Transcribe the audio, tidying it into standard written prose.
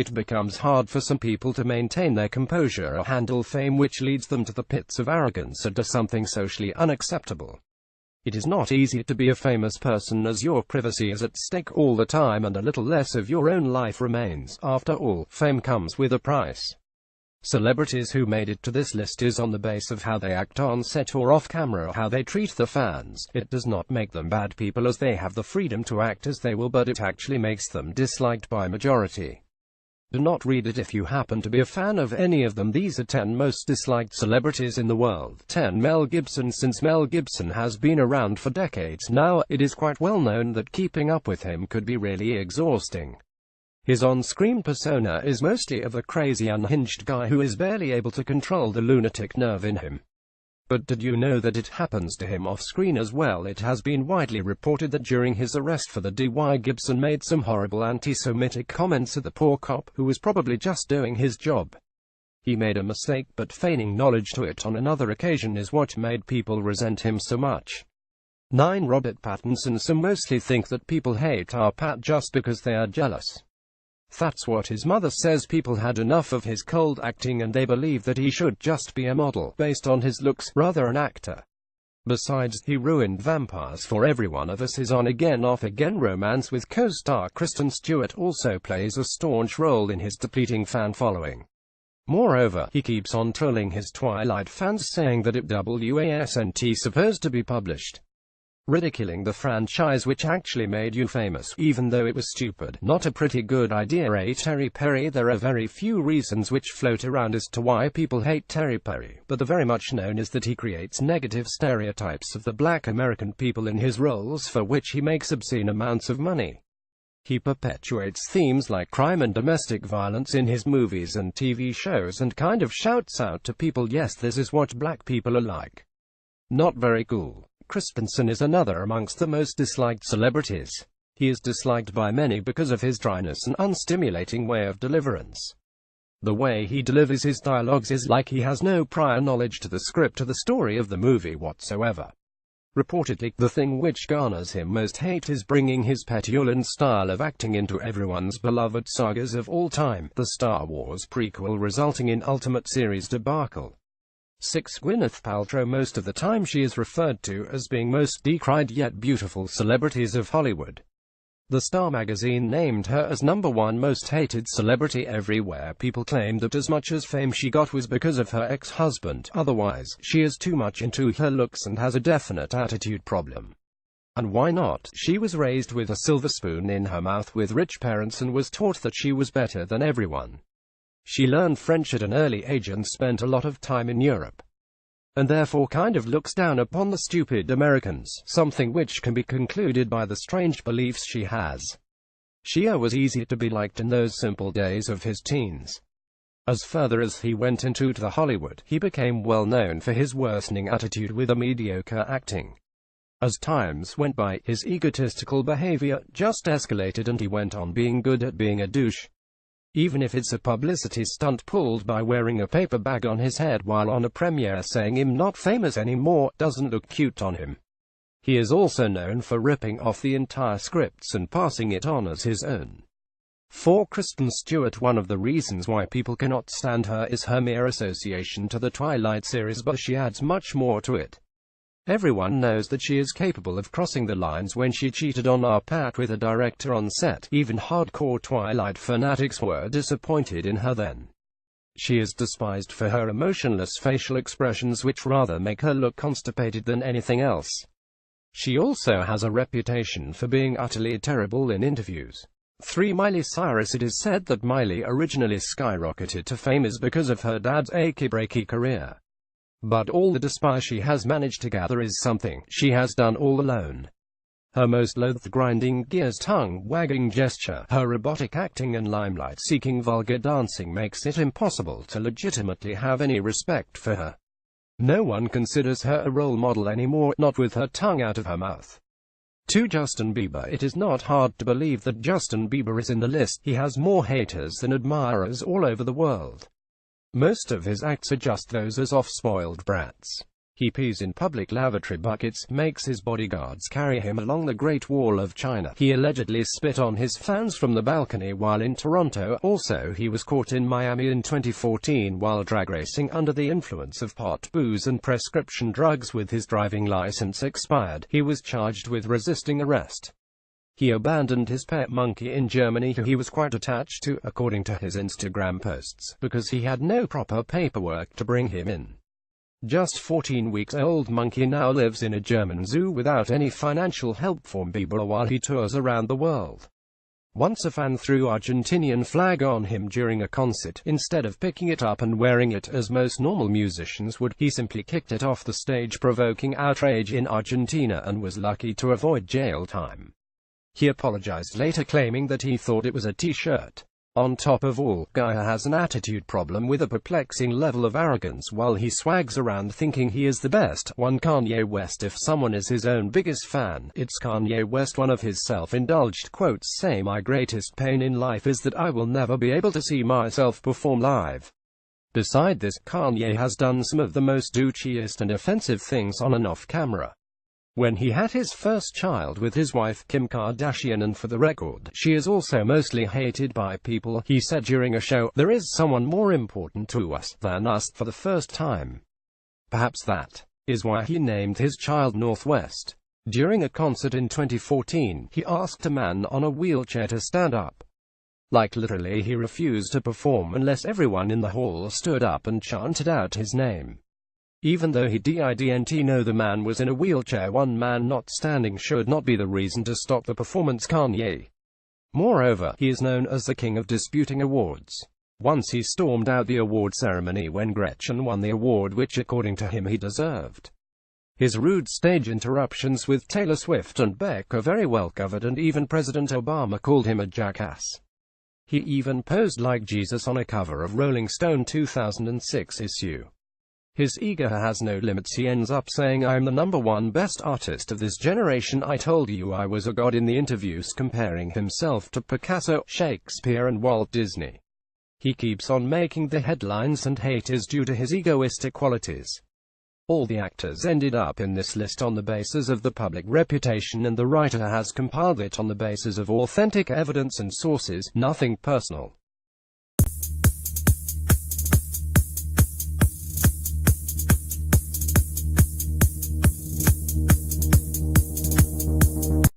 It becomes hard for some people to maintain their composure or handle fame, which leads them to the pits of arrogance or to something socially unacceptable. It is not easy to be a famous person, as your privacy is at stake all the time and a little less of your own life remains. After all, fame comes with a price. Celebrities who made it to this list is on the base of how they act on set or off camera, or how they treat the fans. It does not make them bad people, as they have the freedom to act as they will, but it actually makes them disliked by majority. Do not read it if you happen to be a fan of any of them. These are 10 most disliked celebrities in the world. 10. Mel Gibson. Since Mel Gibson has been around for decades now, it is quite well known that keeping up with him could be really exhausting. His on-screen persona is mostly of a crazy, unhinged guy who is barely able to control the lunatic nerve in him. But did you know that it happens to him off-screen as well? It has been widely reported that during his arrest for the DUI, Gibson made some horrible anti-Semitic comments at the poor cop, who was probably just doing his job. He made a mistake, but feigning knowledge to it on another occasion is what made people resent him so much. 9. Robert Pattinson. Some mostly think that people hate our Pat just because they are jealous. That's what his mother says. People had enough of his cold acting and they believe that he should just be a model, based on his looks, rather an actor. Besides, he ruined vampires for every one of us. His on-again, off-again romance with co-star Kristen Stewart also plays a staunch role in his depleting fan following. Moreover, he keeps on trolling his Twilight fans, saying that it wasn't supposed to be published, ridiculing the franchise which actually made you famous, even though it was stupid. Not a pretty good idea, eh, Terry Perry? There are very few reasons which float around as to why people hate Terry Perry, but the very much known is that he creates negative stereotypes of the black American people in his roles, for which he makes obscene amounts of money. He perpetuates themes like crime and domestic violence in his movies and TV shows, and kind of shouts out to people, yes, this is what black people are like. Not very cool. Christensen is another amongst the most disliked celebrities. He is disliked by many because of his dryness and unstimulating way of deliverance. The way he delivers his dialogues is like he has no prior knowledge to the script or the story of the movie whatsoever. Reportedly, the thing which garners him most hate is bringing his petulant style of acting into everyone's beloved sagas of all time, the Star Wars prequel, resulting in Ultimate Series debacle. 6. Gwyneth Paltrow. Most of the time she is referred to as being most decried yet beautiful celebrities of Hollywood. The Star magazine named her as #1 most hated celebrity everywhere. People claimed that as much as fame she got was because of her ex-husband. Otherwise, she is too much into her looks and has a definite attitude problem. And why not? She was raised with a silver spoon in her mouth with rich parents and was taught that she was better than everyone. She learned French at an early age and spent a lot of time in Europe, and therefore kind of looks down upon the stupid Americans, something which can be concluded by the strange beliefs she has. Shia was easy to be liked in those simple days of his teens. As further as he went into the Hollywood, he became well known for his worsening attitude with a mediocre acting. As times went by, his egotistical behavior just escalated and he went on being good at being a douche. Even if it's a publicity stunt pulled by wearing a paper bag on his head while on a premiere saying I'm not famous anymore, doesn't look cute on him. He is also known for ripping off the entire scripts and passing it on as his own. 4. Kristen Stewart. One of the reasons why people cannot stand her is her mere association to the Twilight series, but she adds much more to it. Everyone knows that she is capable of crossing the lines when she cheated on our Pat with a director on set. Even hardcore Twilight fanatics were disappointed in her then. She is despised for her emotionless facial expressions, which rather make her look constipated than anything else. She also has a reputation for being utterly terrible in interviews. 3. Miley Cyrus. It is said that Miley originally skyrocketed to fame is because of her dad's achy-breaky career. But all the despair she has managed to gather is something she has done all alone. Her most loathed grinding gears, tongue-wagging gesture, her robotic acting and limelight-seeking vulgar dancing makes it impossible to legitimately have any respect for her. No one considers her a role model anymore, not with her tongue out of her mouth. 2. Justin Bieber. It is not hard to believe that Justin Bieber is in the list. He has more haters than admirers all over the world. Most of his acts are just those as off-spoiled brats. He pees in public lavatory buckets, makes his bodyguards carry him along the Great Wall of China. He allegedly spit on his fans from the balcony while in Toronto. Also, he was caught in Miami in 2014 while drag racing under the influence of pot, booze and prescription drugs with his driving license expired. He was charged with resisting arrest. He abandoned his pet monkey in Germany, who he was quite attached to, according to his Instagram posts, because he had no proper paperwork to bring him in. Just 14 weeks old monkey now lives in a German zoo without any financial help from Bieber while he tours around the world. Once a fan threw Argentinian flag on him during a concert. Instead of picking it up and wearing it as most normal musicians would, he simply kicked it off the stage, provoking outrage in Argentina, and was lucky to avoid jail time. He apologized later, claiming that he thought it was a t-shirt. On top of all, Gaia has an attitude problem with a perplexing level of arrogance while he swags around thinking he is the best. One Kanye West: if someone is his own biggest fan, it's Kanye West. One of his self-indulged quotes say, "My greatest pain in life is that I will never be able to see myself perform live." Beside this, Kanye has done some of the most douchiest and offensive things on and off camera. When he had his first child with his wife, Kim Kardashian, and for the record, she is also mostly hated by people, he said during a show, "There is someone more important to us than us," for the first time. Perhaps that is why he named his child Northwest. During a concert in 2014, he asked a man on a wheelchair to stand up. Like literally, he refused to perform unless everyone in the hall stood up and chanted out his name. Even though he didn't know the man was in a wheelchair, one man not standing should not be the reason to stop the performance. Kanye. Moreover, he is known as the king of disputing awards. Once he stormed out the award ceremony when Gretchen won the award, which according to him he deserved. His rude stage interruptions with Taylor Swift and Beck are very well covered, and even President Obama called him a jackass. He even posed like Jesus on a cover of Rolling Stone 2006 issue. His ego has no limits. He ends up saying, "I'm the #1 best artist of this generation. I told you I was a god," in the interviews, comparing himself to Picasso, Shakespeare and Walt Disney. He keeps on making the headlines, and hate is due to his egoistic qualities. All the actors ended up in this list on the basis of the public reputation, and the writer has compiled it on the basis of authentic evidence and sources, nothing personal.